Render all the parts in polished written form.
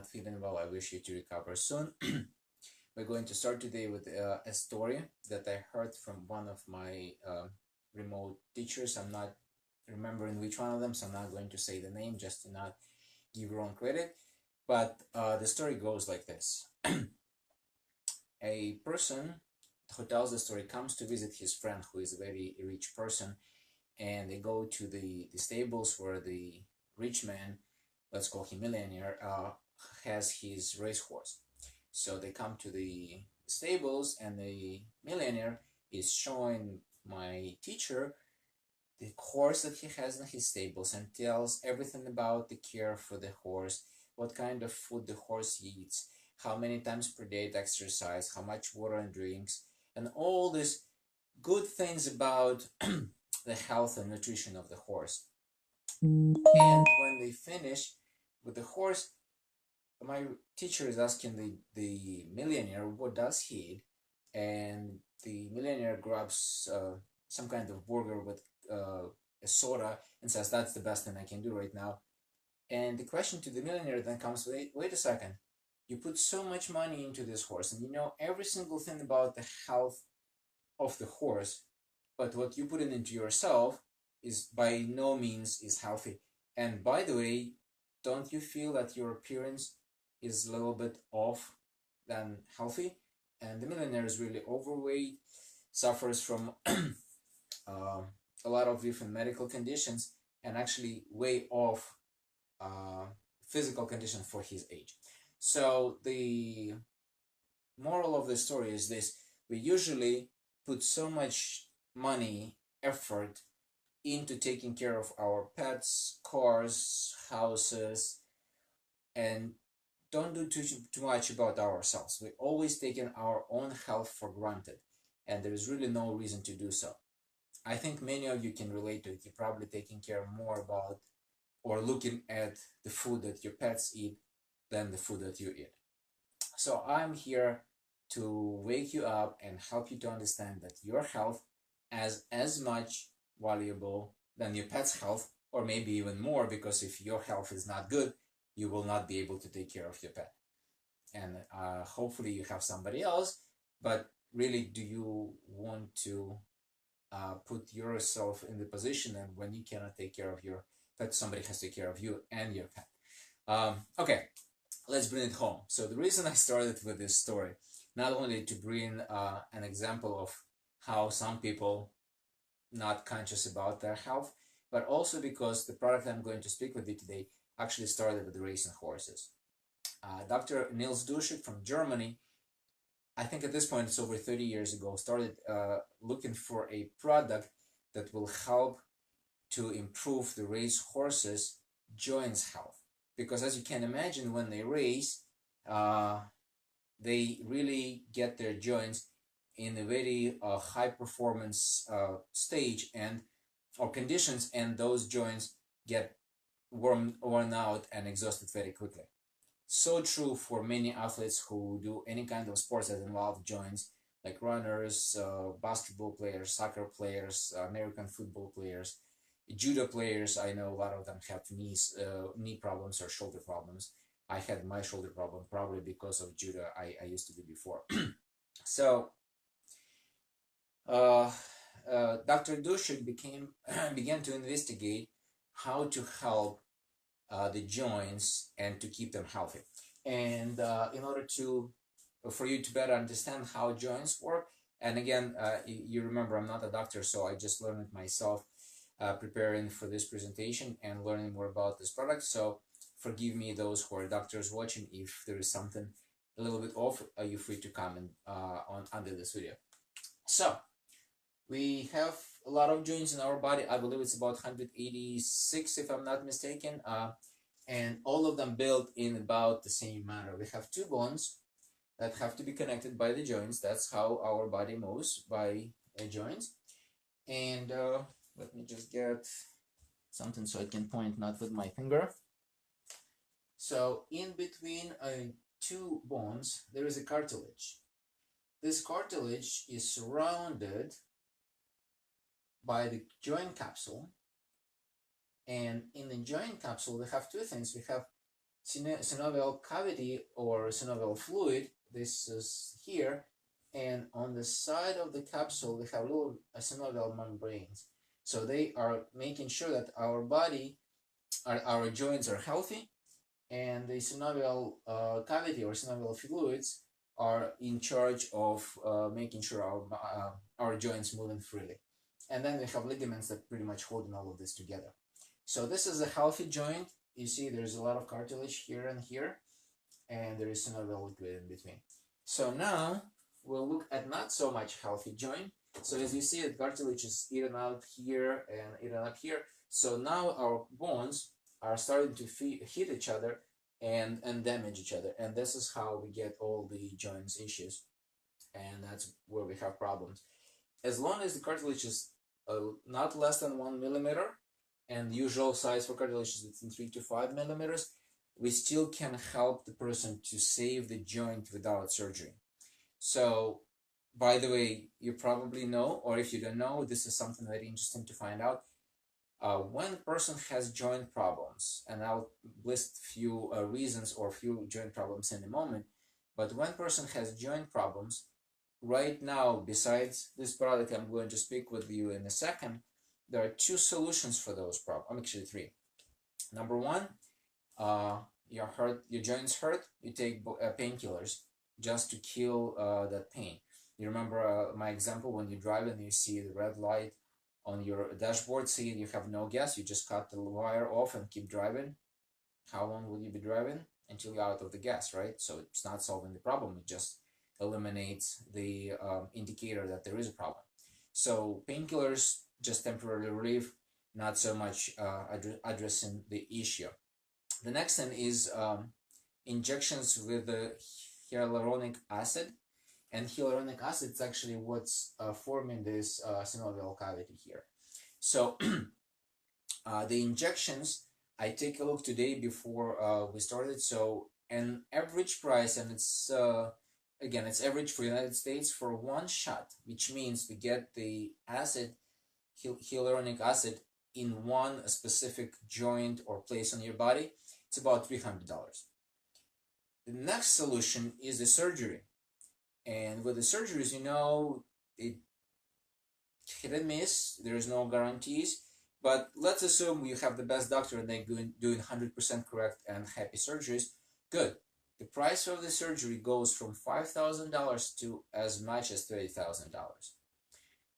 not feeling well, I wish you to recover soon. We're going to start today with a story that I heard from one of my remote teachers. I'm not remembering which one of them, so I'm not going to say the name just to not give wrong credit. But the story goes like this. A person who tells the story comes to visit his friend who is a very rich person, and they go to the stables where the rich man, let's call him millionaire, has his racehorse. So they come to the stables, and the millionaire is showing my teacher the horse that he has in his stables and tells everything about the care for the horse, what kind of food the horse eats, how many times per day it exercises, how much water and drinks, and all these good things about the health and nutrition of the horse. And when they finish with the horse, my teacher is asking the millionaire what does he eat, and the millionaire grabs some kind of burger with a soda and says, that's the best thing I can do right now. And the question to the millionaire then comes, wait a second, you put so much money into this horse and you know every single thing about the health of the horse, but what you put into yourself is by no means is healthy. And by the way, don't you feel that your appearance is a little bit off than healthy? And the millionaire is really overweight, suffers from a lot of different medical conditions, and actually way off physical condition for his age. So the moral of the story is this: we usually put so much money, effort into taking care of our pets, cars, houses, and don't do too much about ourselves. We always taking our own health for granted, and there is really no reason to do so. I think many of you can relate to it. You're probably taking care more about or looking at the food that your pets eat than the food that you eat. So I'm here to wake you up and help you to understand that your health is as much valuable than your pet's health, or maybe even more, because if your health is not good, you will not be able to take care of your pet. And hopefully you have somebody else, but really, do you want to put yourself in the position and when you cannot take care of your pet, somebody has to take care of you and your pet? Okay, let's bring it home. So the reason I started with this story, not only to bring an example of how some people not conscious about their health, but also because the product I'm going to speak with you today actually started with racing horses. Dr. Niels Duschek from Germany, I think at this point it's over 30 years ago, started looking for a product that will help to improve the race horses' joints health. Because as you can imagine, when they race, they really get their joints in a very high performance stage and or conditions, and those joints get worn out and exhausted very quickly. So true for many athletes who do any kind of sports that involve joints, like runners, basketball players, soccer players, American football players, judo players. I know a lot of them have knee problems or shoulder problems. I had my shoulder problem probably because of judo I used to do before. So Dr. Dushik began to investigate how to help the joints and to keep them healthy. And in order for you to better understand how joints work, and again, you remember I'm not a doctor, so I just learned it myself preparing for this presentation and learning more about this product. So forgive me those who are doctors watching if there is something a little bit off. Are you free to comment on under this video? So we have a lot of joints in our body. I believe it's about 186 if I'm not mistaken, and all of them built in about the same manner. We have two bones that have to be connected by the joints. That's how our body moves, by joints. And let me just get something so I can point not with my finger. So in between two bones there is a cartilage. This cartilage is surrounded by the joint capsule, and in the joint capsule we have two things. We have synovial cavity or synovial fluid. This is here, and on the side of the capsule we have little synovial membranes. So they are making sure that our body, our joints are healthy, and the synovial cavity or synovial fluids are in charge of making sure our joints moving freely. And then we have ligaments that pretty much hold all of this together. So this is a healthy joint. You see there's a lot of cartilage here and here, and there is synovial liquid in between. So now we'll look at not so much healthy joint. So as you see, the cartilage is eaten out here and eaten up here. So now our bones are starting to hit each other and damage each other. And this is how we get all the joints issues. And that's where we have problems. As long as the cartilage is not less than 1 millimeter, and the usual size for cartilage is between 3 to 5 millimeters, we still can help the person to save the joint without surgery. So, by the way, you probably know, or if you don't know, this is something very interesting to find out. When a person has joint problems, and I'll list few reasons or few joint problems in a moment, but when a person has joint problems, right now, besides this product I'm going to speak with you in a second, there are 2 solutions for those problems, actually 3. Number 1, your joints hurt, you take painkillers just to kill that pain. You remember my example when you drive and you see the red light on your dashboard, see you have no gas, you just cut the wire off and keep driving. How long will you be driving? Until you're out of the gas, right? So it's not solving the problem, it just eliminates the indicator that there is a problem. So painkillers, just temporary relief, not so much addressing the issue. The next thing is injections with the hyaluronic acid. And hyaluronic acid is actually what's forming this synovial cavity here. So the injections, I take a look today before we started. So an average price, and it's again, it's average for United States for 1 shot, which means to get the acid, hyaluronic acid, in one specific joint or place on your body, it's about $300. The next solution is the surgery. And with the surgeries, you know, it hit and miss. There's no guarantees. But let's assume you have the best doctor and they're doing 100% correct and happy surgeries. Good. The price of the surgery goes from $5,000 to as much as $30,000.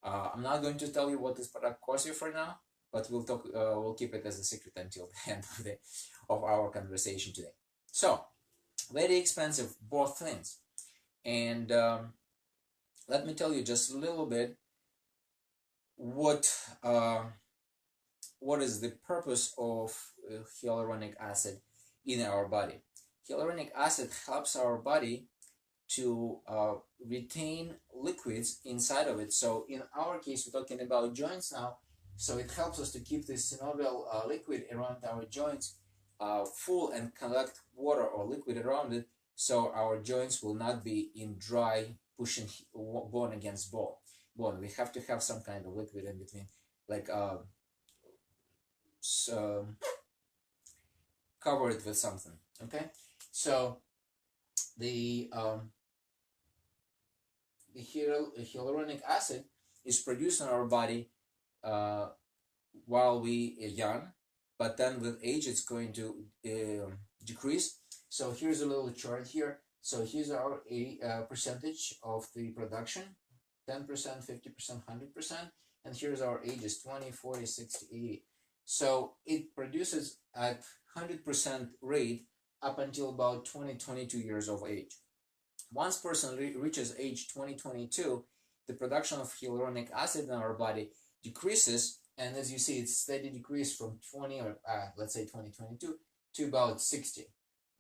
I'm not going to tell you what this product costs you for now, but we'll talk. We'll keep it as a secret until the end of our conversation today. So, very expensive, both things. And let me tell you just a little bit what is the purpose of hyaluronic acid in our body. Hyaluronic acid helps our body to retain liquids inside of it. So in our case, we're talking about joints now. So it helps us to keep the synovial liquid around our joints full and collect water or liquid around it, so our joints will not be in dry, pushing bone against bone. We have to have some kind of liquid in between, like cover it with something. Okay, so the hyaluronic acid is produced in our body while we are young, but then with age it's going to decrease. So here's a little chart here. So here's our percentage of the production: 10%, 50%, 100%. And here's our ages: 20, 40, 60, 80. So it produces at 100% rate up until about 20, 22 years of age. Once person reaches age 20, 22, the production of hyaluronic acid in our body decreases, and as you see, it's steady decrease from 20, or let's say 2022, to about 60.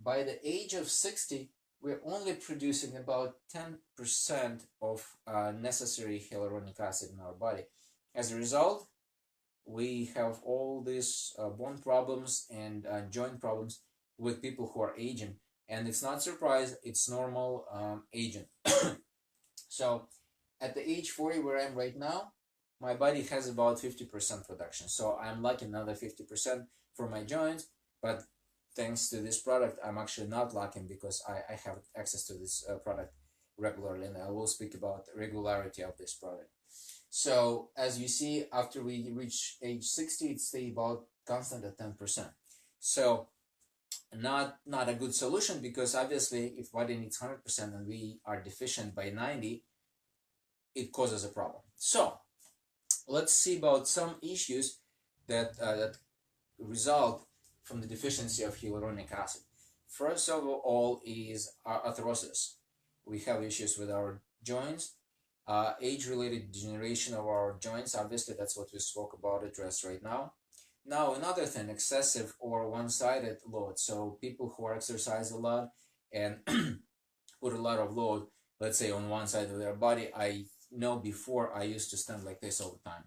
By the age of 60, we're only producing about 10% of necessary hyaluronic acid in our body. As a result, we have all these bone problems and joint problems with people who are aging. And it's not surprise, it's normal aging. So at the age 40 where I'm right now, my body has about 50% production. So I'm lacking another 50% for my joints, but thanks to this product, I'm actually not lacking because I have access to this product regularly, and I will speak about the regularity of this product. So as you see, after we reach age 60, it stays about constant at 10%. So not a good solution, because obviously if body needs 100% and we are deficient by 90, it causes a problem. So let's see about some issues that result from the deficiency of hyaluronic acid. First of all is arthrosis. We have issues with our joints, age-related degeneration of our joints. Obviously, that's what we spoke about, address right now. Now, another thing, excessive or one-sided load. So people who exercise a lot and put a lot of load, let's say on one side of their body. I know before I used to stand like this all the time.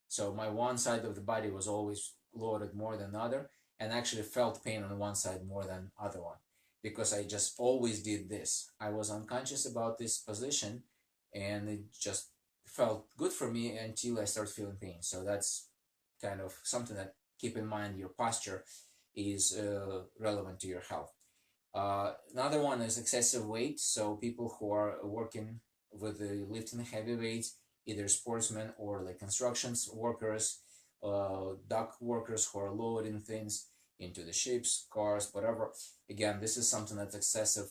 So my one side of the body was always loaded more than the other, and actually felt pain on one side more than other one, because I just always did this. I was unconscious about this position, and it just felt good for me until I started feeling pain. So that's kind of something that keep in mind. Your posture is relevant to your health. Another one is excessive weight. So people who are working with the lifting heavy weights, either sportsmen or like constructions workers, dock workers who are loading things into the ships, cars, whatever. Again, this is something that's excessive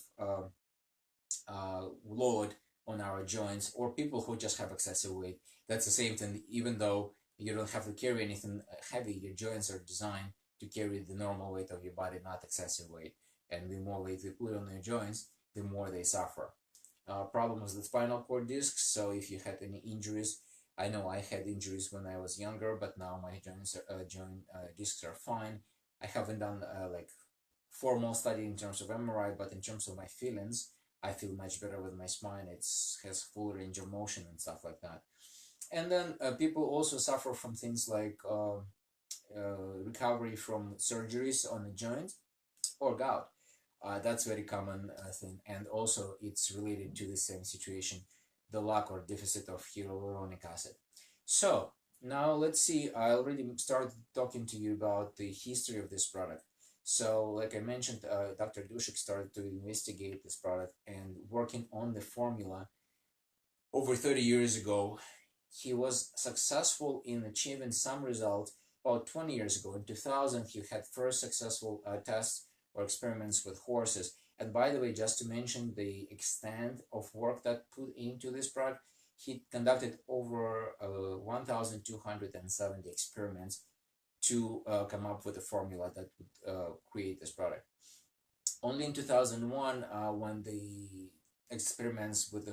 load on our joints, or people who just have excessive weight. That's the same thing. Even though you don't have to carry anything heavy, your joints are designed to carry the normal weight of your body, not excessive weight. And the more weight you put on your joints, the more they suffer. Problems with spinal cord discs. So if you had any injuries, I know I had injuries when I was younger, but now my joint discs are fine. I haven't done like formal study in terms of MRI, but in terms of my feelings, I feel much better with my spine. It has full range of motion and stuff like that. And then people also suffer from things like recovery from surgeries on the joint or gout. That's very common thing, and also it's related to the same situation, the lack or deficit of hyaluronic acid. So now let's see, I already started talking to you about the history of this product. So like I mentioned, Dr. Dushik started to investigate this product and working on the formula over 30 years ago. He was successful in achieving some results about 20 years ago. In 2000, he had first successful tests or experiments with horses. And by the way, just to mention the extent of work that put into this product, he conducted over 1,270 experiments to come up with a formula that would create this product. Only in 2001, when the experiments with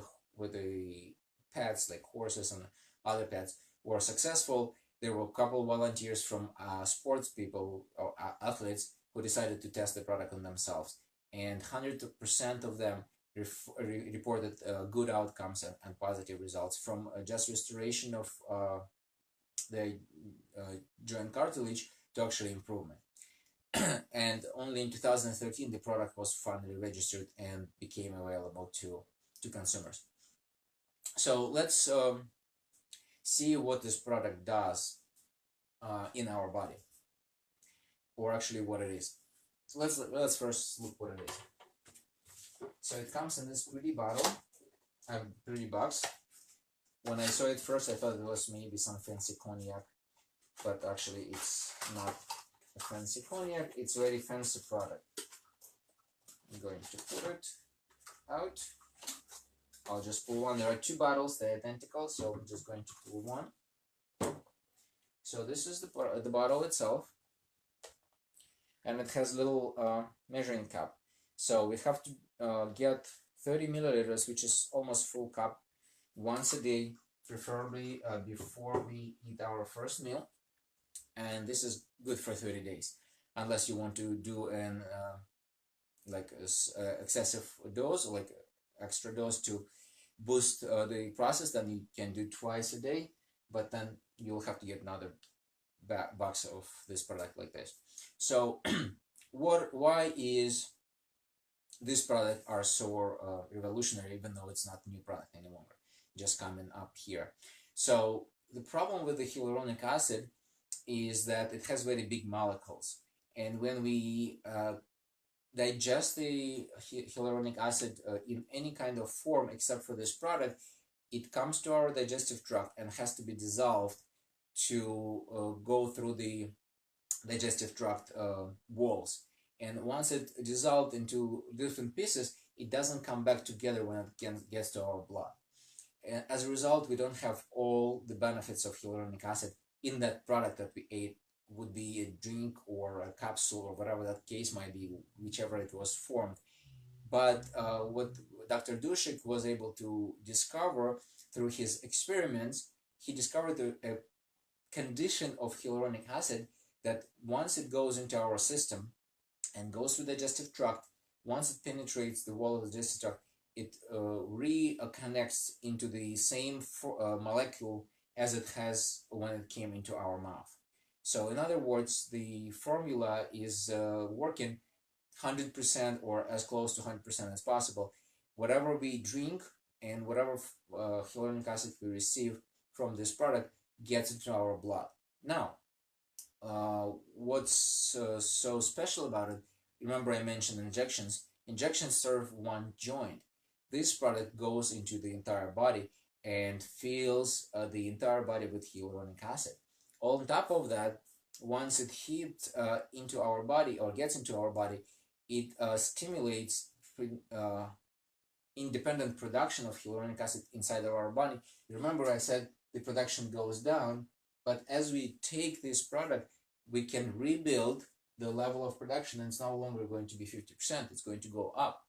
the pets like horses and other pets were successful, there were a couple of volunteers from sports people or athletes who decided to test the product on themselves, and 100% of them reported good outcomes and positive results, from just restoration of the joint cartilage to actually improvement. And only in 2013 the product was finally registered and became available to consumers. So let's see what this product does in our body, or actually what it is. So let's first look what it is. So it comes in this pretty bottle, $30. When I saw it first, I thought it was maybe some fancy cognac, but actually it's not a fancy cognac. It's a very fancy product. I'm going to put it out. I'll just pull one. There are two bottles, they're identical, so I'm just going to pull one. So this is the bottle itself, and it has a little measuring cup. So we have to get 30 milliliters, which is almost full cup, once a day, preferably before we eat our first meal. And this is good for 30 days, unless you want to do an like excessive dose, or like extra dose to boost the process. Then you can do twice a day, but then you'll have to get another box of this product like this. So why is this product are so revolutionary, even though it's not a new product any longer, just coming up here? So the problem with the hyaluronic acid is that it has very big molecules, and when we digest the hyaluronic acid in any kind of form except for this product, it comes to our digestive tract and has to be dissolved to go through the digestive tract walls. And once it dissolved into different pieces, it doesn't come back together when it gets to our blood. And as a result, we don't have all the benefits of hyaluronic acid in that product that we ate, would be a drink or a capsule or whatever that case might be, whichever it was formed. But what Dr. Dushik was able to discover through his experiments, he discovered a condition of hyaluronic acid that once it goes into our system and goes through the digestive tract, once it penetrates the wall of the digestive tract, it reconnects into the same molecule as it has when it came into our mouth. So in other words, the formula is working 100% or as close to 100% as possible. Whatever we drink and whatever hyaluronic acid we receive from this product gets into our blood. Now, what's so special about it? Remember I mentioned injections. Injections serve one joint. This product goes into the entire body and fills the entire body with hyaluronic acid. On top of that, once it hits into our body or gets into our body, it stimulates independent production of hyaluronic acid inside of our body. Remember I said the production goes down, but as we take this product, we can rebuild the level of production, and it's no longer going to be 50%, it's going to go up.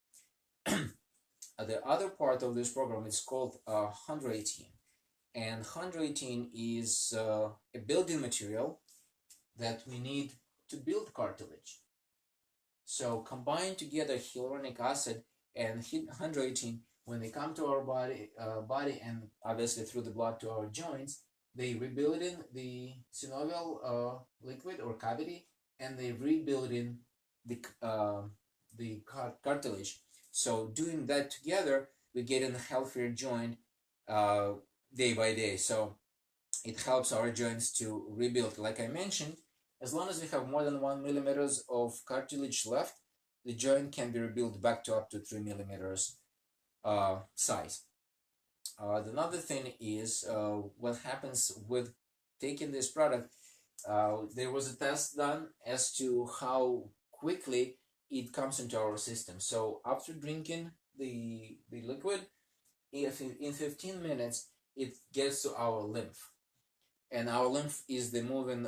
The other part of this program is called chondroitin, and chondroitin is a building material that we need to build cartilage. So combine together hyaluronic acid and chondroitin, when they come to our body and obviously through the blood to our joints, they rebuild in the synovial liquid or cavity, and they rebuild in the cartilage. So doing that together, we get in a healthier joint day by day. So it helps our joints to rebuild. Like I mentioned, as long as we have more than 1 millimeters of cartilage left, the joint can be rebuilt back to up to 3 millimeters size. Another thing is what happens with taking this product. There was a test done as to how quickly it comes into our system. So after drinking the liquid, if in 15 minutes, it gets to our lymph. And our lymph is the moving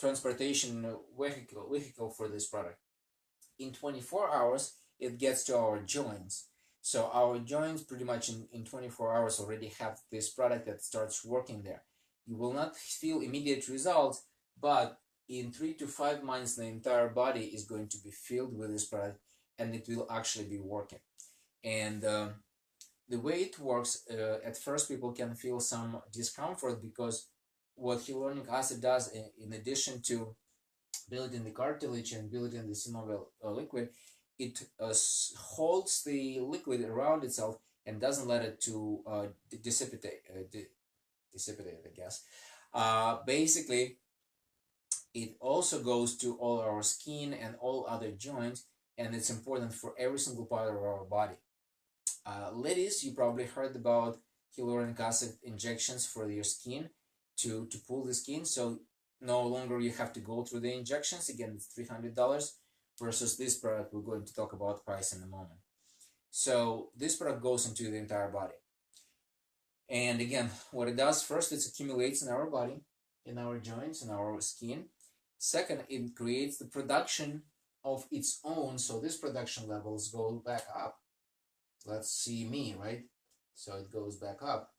transportation vehicle for this product. In 24 hours, it gets to our joints. So our joints pretty much in 24 hours already have this product that starts working there. You will not feel immediate results, but in 3 to 5 months, the entire body is going to be filled with this product, and it will actually be working. And the way it works, at first people can feel some discomfort, because what hyaluronic acid does, in addition to building the cartilage and building the synovial liquid, it holds the liquid around itself and doesn't let it to dissipate, I guess. Basically, it also goes to all our skin and all other joints, and it's important for every single part of our body. Ladies, you probably heard about hyaluronic acid injections for your skin to pull the skin, so no longer you have to go through the injections. Again, it's $300 versus this product. We're going to talk about price in a moment. So this product goes into the entire body. And again, what it does, first, it accumulates in our body, in our joints, in our skin. Second, it creates the production of its own. So this production levels go back up. Let's see me, right? So it goes back up.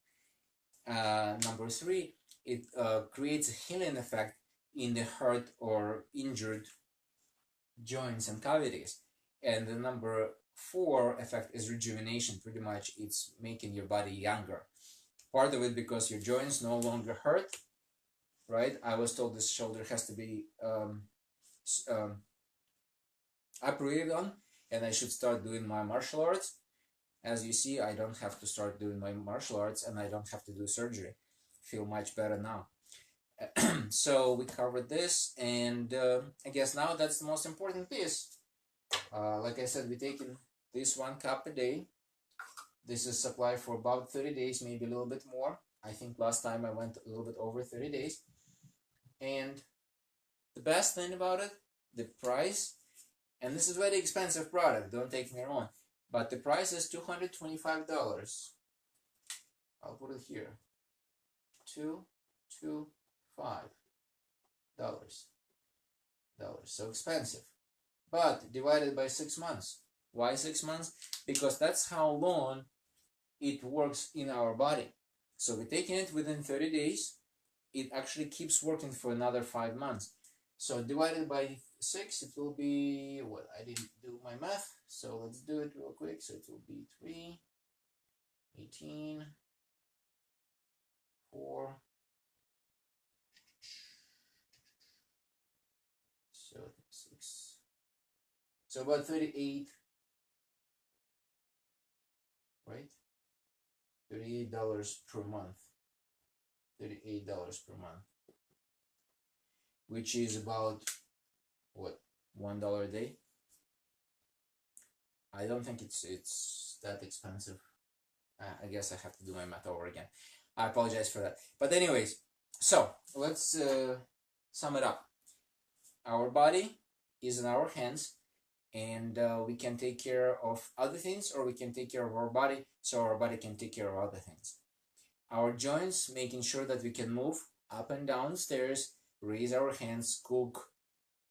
Number three, it creates a healing effect in the hurt or injured joints and cavities. And the number four effect is rejuvenation. Pretty much it's making your body younger. Part of it because your joints no longer hurt, right? I was told this shoulder has to be operated on, and I should start doing my martial arts. As you see, I don't have to start doing my martial arts, and I don't have to do surgery. Feel much better now. So we covered this, and I guess now that's the most important piece. Like I said, we're taking this 1 cup a day. This is supply for about 30 days, maybe a little bit more. I think last time I went a little bit over 30 days. And the best thing about it, the price, and this is very expensive product, don't take me wrong, but the price is $225. I'll put it here. $225. So expensive. But divided by 6 months. Why 6 months? Because that's how long it works in our body. So we're taking it within 30 days. It actually keeps working for another 5 months. So divided by 6, it will be, what, I didn't do my math, so let's do it real quick. So it will be 3, 18, 4, so 6, so about 38, right? $38 per month. $38 per month, which is about what, $1 a day. I don't think it's that expensive. I guess I have to do my math over again. I apologize for that. But anyways, so let's sum it up. Our body is in our hands, and we can take care of other things, or we can take care of our body so our body can take care of other things. Our joints, making sure that we can move up and down stairs, raise our hands, cook,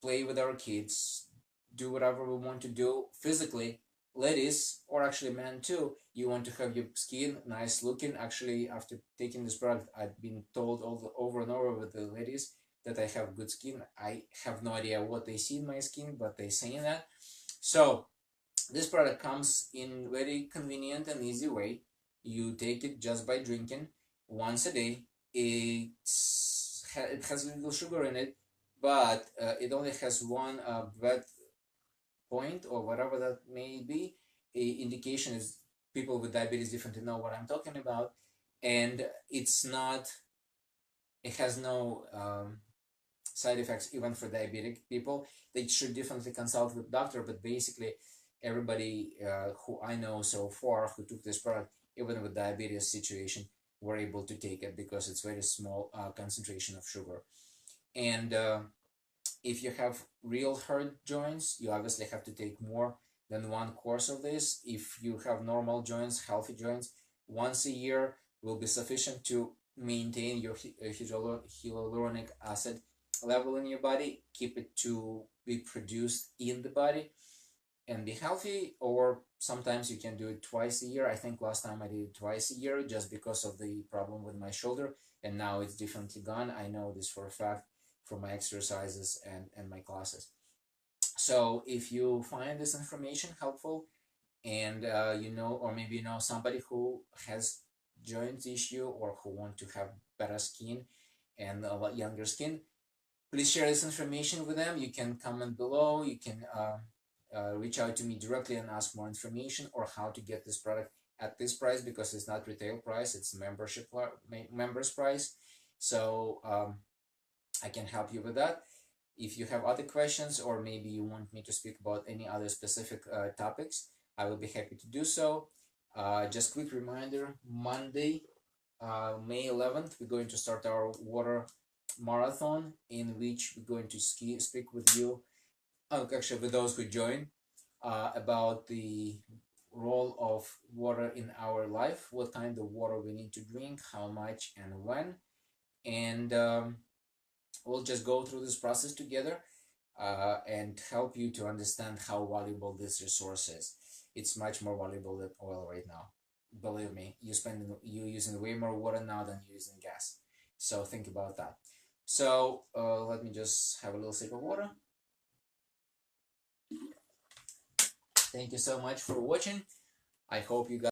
play with our kids, do whatever we want to do physically. Ladies, or actually men too, you want to have your skin nice looking. Actually, after taking this product, I've been told over and over with the ladies that I have good skin. I have no idea what they see in my skin, but they saying that. So this product comes in very convenient and easy way. You take it just by drinking once a day. It has little sugar in it, but it only has one bad point, or whatever that may be. Indication is people with diabetes definitely know what I'm talking about, and it's not. It has no side effects even for diabetic people. They should definitely consult with doctor, but basically everybody who I know so far who took this product, even with diabetes situation, were able to take it because it's very small concentration of sugar. And if you have real hurt joints, you obviously have to take more than one course of this. If you have normal joints, healthy joints, once a year will be sufficient to maintain your hyaluronic acid level in your body, keep it to be produced in the body and be healthy. Or sometimes you can do it twice a year. I think last time I did it twice a year just because of the problem with my shoulder, and now it's definitely gone. I know this for a fact from my exercises and my classes. So if you find this information helpful, and you know, or maybe you know somebody who has joint issue or who want to have better skin and a lot younger skin, please share this information with them. You can comment below. You can reach out to me directly and ask more information, or how to get this product at this price, because it's not retail price, it's members price. So I can help you with that. If you have other questions, or maybe you want me to speak about any other specific topics, I will be happy to do so. Just quick reminder, Monday, May 11th, we're going to start our water marathon, in which we're going to speak with you, actually with those who join, about the role of water in our life, what kind of water we need to drink, how much and when. And we'll just go through this process together and help you to understand how valuable this resource is. It's much more valuable than oil right now. Believe me, you're using way more water now than you're using gas. So think about that. So let me just have a little sip of water. Thank you so much for watching. I hope you guys